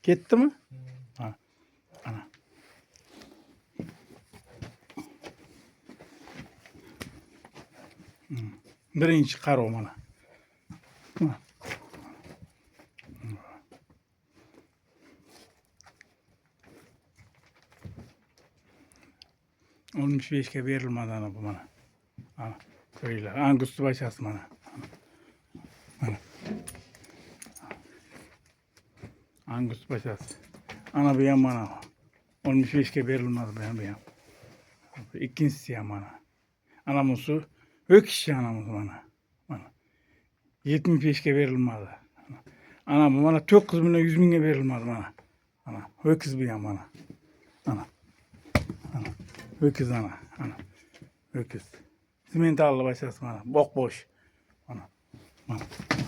Ketdimi? Ha. Ana. Birinchi qarov mana. Ha. 15 ga berilmadi ana bu mana. Ana. Ko'ringlar. Angus bachasi mana. Mana. Angus bachasi. Ana bu ham mana. 15 ga berilmadi bu ham. İkincisi ham mana. Ana bunisi öküz anamız mana. Mana. 75 ga berilmadi. Ana bu mana 9 milyon 100 mingga berilmadi mana. Ana öküz bu ham mana. Ana. Ana. Öküz ana. Ana. Öküz. Simentallı bachasi mana. Bok boş. Mana. Mana.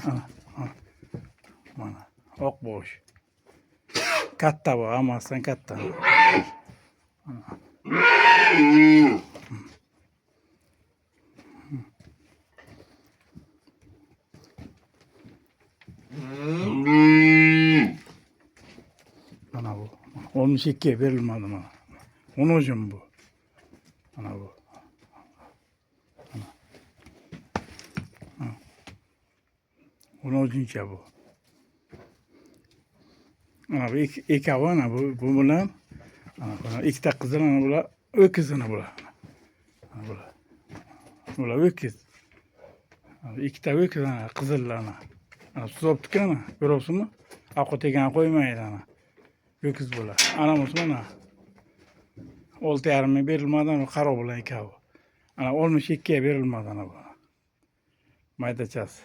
Ana. Ana. Mana. Ok boş. Katta bu amasdan katta. Ana. Ana bu. 12'ye verilmedi mana. Onun için bu. Ana bu. Ana. Onun için bu. Ana bu iki hava ana bu bilan. Ana ikkita qizil ana bular öküz ana bular. Ana bular. Bular öküz. Ikkita öküz ana qizil ana. Ana tuzoptik ana. Ko'ryapsizmi? Ovqat yegan qo'ymaydi ana. Öküz bular. Ana bo'lsa mana 6,5 ga berilmadi ana qarov bilan ikkovi. Ana 12 ga berilmadi ana bu. Maydachasi.